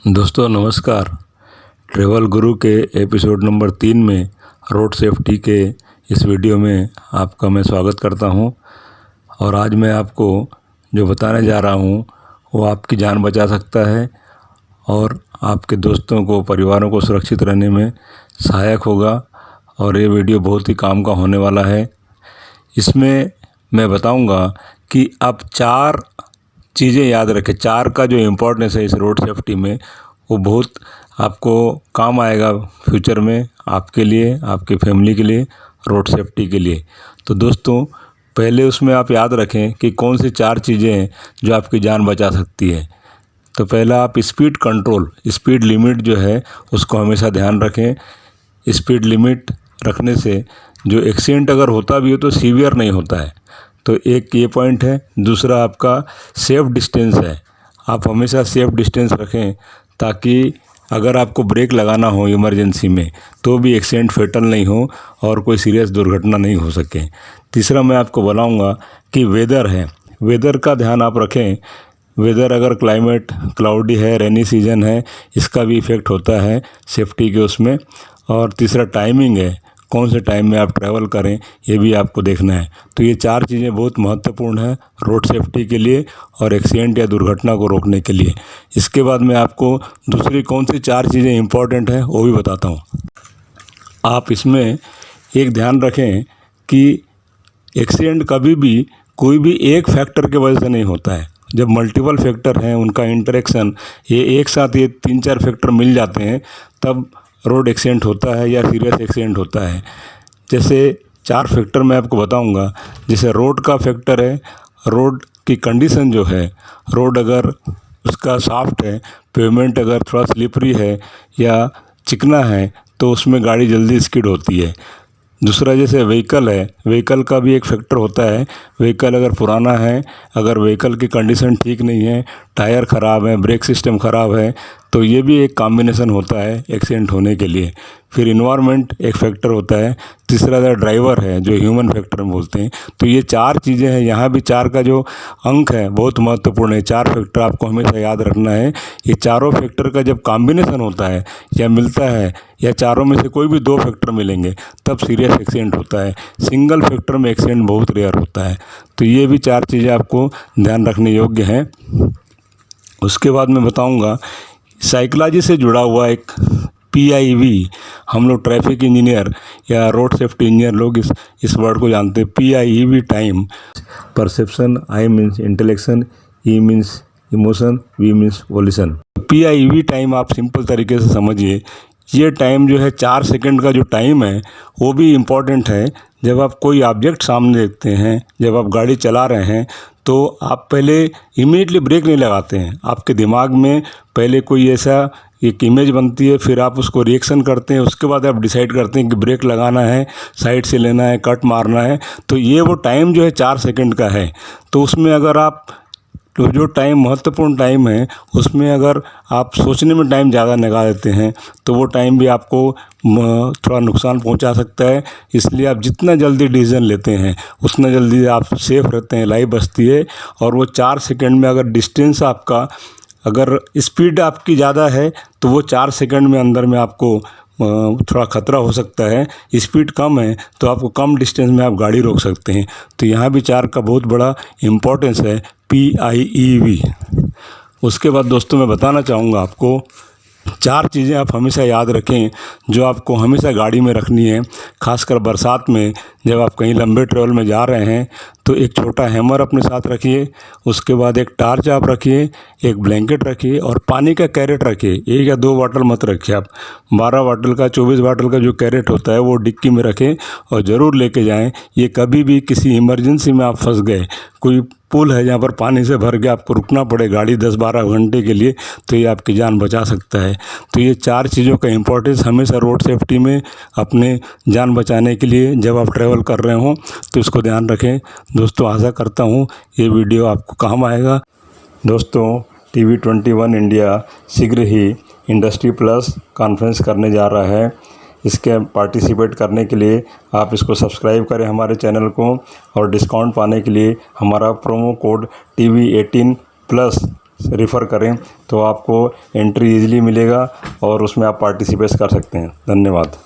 दोस्तों नमस्कार। ट्रैवल गुरु के एपिसोड नंबर 3 में रोड सेफ्टी के इस वीडियो में आपका मैं स्वागत करता हूं। और आज मैं आपको जो बताने जा रहा हूं वो आपकी जान बचा सकता है और आपके दोस्तों को, परिवारों को सुरक्षित रहने में सहायक होगा। और ये वीडियो बहुत ही काम का होने वाला है। इसमें मैं बताऊंगा कि आप 4 चीज़ें याद रखें। 4 का जो इम्पोर्टेंस है इस रोड सेफ्टी में वो बहुत आपको काम आएगा फ्यूचर में, आपके लिए, आपके फैमिली के लिए, रोड सेफ्टी के लिए। तो दोस्तों पहले उसमें आप याद रखें कि कौन सी 4 चीज़ें हैं जो आपकी जान बचा सकती है। तो पहला आप स्पीड कंट्रोल, स्पीड लिमिट जो है उसको हमेशा ध्यान रखें। स्पीड लिमिट रखने से जो एक्सीडेंट अगर होता भी हो तो सीवियर नहीं होता है। तो एक ये पॉइंट है। दूसरा आपका सेफ डिस्टेंस है। आप हमेशा सेफ डिस्टेंस रखें ताकि अगर आपको ब्रेक लगाना हो इमरजेंसी में तो भी एक्सीडेंट फेटल नहीं हो और कोई सीरियस दुर्घटना नहीं हो सके। तीसरा मैं आपको बताऊंगा कि वेदर है, वेदर का ध्यान आप रखें। वेदर अगर क्लाइमेट क्लाउडी है, रेनी सीजन है, इसका भी इफ़ेक्ट होता है सेफ्टी के उसमें। और तीसरा टाइमिंग है, कौन से टाइम में आप ट्रैवल करें ये भी आपको देखना है। तो ये 4 चीज़ें बहुत महत्वपूर्ण हैं रोड सेफ्टी के लिए और एक्सीडेंट या दुर्घटना को रोकने के लिए। इसके बाद मैं आपको दूसरी कौन सी 4 चीज़ें इम्पॉर्टेंट हैं वो भी बताता हूँ। आप इसमें एक ध्यान रखें कि एक्सीडेंट कभी भी कोई भी एक फैक्टर की वजह से नहीं होता है। जब मल्टीपल फैक्टर हैं, उनका इंटरेक्शन, ये एक साथ ये 3-4 फैक्टर मिल जाते हैं तब रोड एक्सीडेंट होता है या सीरियस एक्सीडेंट होता है। जैसे 4 फैक्टर मैं आपको बताऊंगा। जैसे रोड का फैक्टर है, रोड की कंडीशन जो है, रोड अगर उसका सॉफ्ट है, पेवमेंट अगर थोड़ा स्लिपरी है या चिकना है तो उसमें गाड़ी जल्दी स्किड होती है। दूसरा जैसे व्हीकल है, व्हीकल का भी एक फैक्टर होता है। व्हीकल अगर पुराना है, अगर व्हीकल की कंडीशन ठीक नहीं है, टायर ख़राब है, ब्रेक सिस्टम ख़राब है, तो ये भी एक कॉम्बिनेशन होता है एक्सीडेंट होने के लिए। फिर इन्वायरमेंट एक फैक्टर होता है। तीसरा ड्राइवर है जो ह्यूमन फैक्टर में बोलते हैं। तो ये 4 चीज़ें हैं। यहाँ भी 4 का जो अंक है बहुत महत्वपूर्ण है। 4 फैक्टर आपको हमेशा याद रखना है। ये चारों फैक्टर का जब कॉम्बिनेशन होता है या मिलता है या चारों में से कोई भी 2 फैक्टर मिलेंगे तब सीरियस एक्सीडेंट होता है। सिंगल फैक्टर में एक्सीडेंट बहुत रेयर होता है। तो ये भी 4 चीज़ें आपको ध्यान रखने योग्य हैं। उसके बाद मैं बताऊंगा साइकोलॉजी से जुड़ा हुआ एक PIV, हम लोग ट्रैफिक इंजीनियर या रोड सेफ्टी इंजीनियर लोग इस वर्ड को जानते हैं। PIV time, perception, I means intellection, E means emotion, V means volition. PIV time आप सिंपल तरीके से समझिए। ये टाइम जो है 4 सेकंड का जो टाइम है वो भी इम्पॉर्टेंट है। जब आप कोई ऑब्जेक्ट सामने देखते हैं, जब आप गाड़ी चला रहे हैं तो आप पहले इमीडिएटली ब्रेक नहीं लगाते हैं। आपके दिमाग में पहले कोई ऐसा एक इमेज बनती है, फिर आप उसको रिएक्शन करते हैं, उसके बाद आप डिसाइड करते हैं कि ब्रेक लगाना है, साइड से लेना है, कट मारना है। तो ये वो टाइम जो है 4 सेकंड का है। तो उसमें अगर आप तो जो टाइम महत्वपूर्ण टाइम है उसमें अगर आप सोचने में टाइम ज़्यादा लगा देते हैं तो वो टाइम भी आपको थोड़ा नुकसान पहुंचा सकता है। इसलिए आप जितना जल्दी डिसीजन लेते हैं उतना जल्दी आप सेफ रहते हैं, लाइफ बचती है। और वो 4 सेकंड में अगर डिस्टेंस आपका, अगर स्पीड आपकी ज़्यादा है तो वो 4 सेकंड में अंदर में आपको थोड़ा ख़तरा हो सकता है। स्पीड कम है तो आपको कम डिस्टेंस में आप गाड़ी रोक सकते हैं। तो यहाँ भी 4 का बहुत बड़ा इम्पोर्टेंस है, PIEV। उसके बाद दोस्तों मैं बताना चाहूँगा आपको 4 चीज़ें आप हमेशा याद रखें जो आपको हमेशा गाड़ी में रखनी है। खासकर बरसात में जब आप कहीं लंबे ट्रैवल में जा रहे हैं तो एक छोटा हैमर अपने साथ रखिए। उसके बाद एक टार्च आप रखिए, एक ब्लैंकेट रखिए और पानी का कैरेट रखिए। 1 या 2 बॉटल मत रखिए आप। 12 बॉटल का, 24 बॉटल का जो कैरेट होता है वो डिक्की में रखें और ज़रूर लेके जाएं। ये कभी भी किसी इमरजेंसी में आप फंस गए, कोई पुल है जहाँ पर पानी से भर के आपको रुकना पड़े गाड़ी 10-12 घंटे के लिए, तो ये आपकी जान बचा सकता है। तो ये 4 चीज़ों का इम्पोर्टेंस हमेशा रोड सेफ्टी में अपने जान बचाने के लिए जब आप ट्रैवल कर रहे हों तो इसको ध्यान रखें। दोस्तों आशा करता हूँ ये वीडियो आपको काम आएगा। दोस्तों TV21 इंडिया शीघ्र ही इंडस्ट्री प्लस कॉन्फ्रेंस करने जा रहा है। इसके पार्टिसिपेट करने के लिए आप इसको सब्सक्राइब करें हमारे चैनल को और डिस्काउंट पाने के लिए हमारा प्रोमो कोड TV18+ रेफ़र करें तो आपको एंट्री ईज़िली मिलेगा और उसमें आप पार्टिसिपेट कर सकते हैं। धन्यवाद।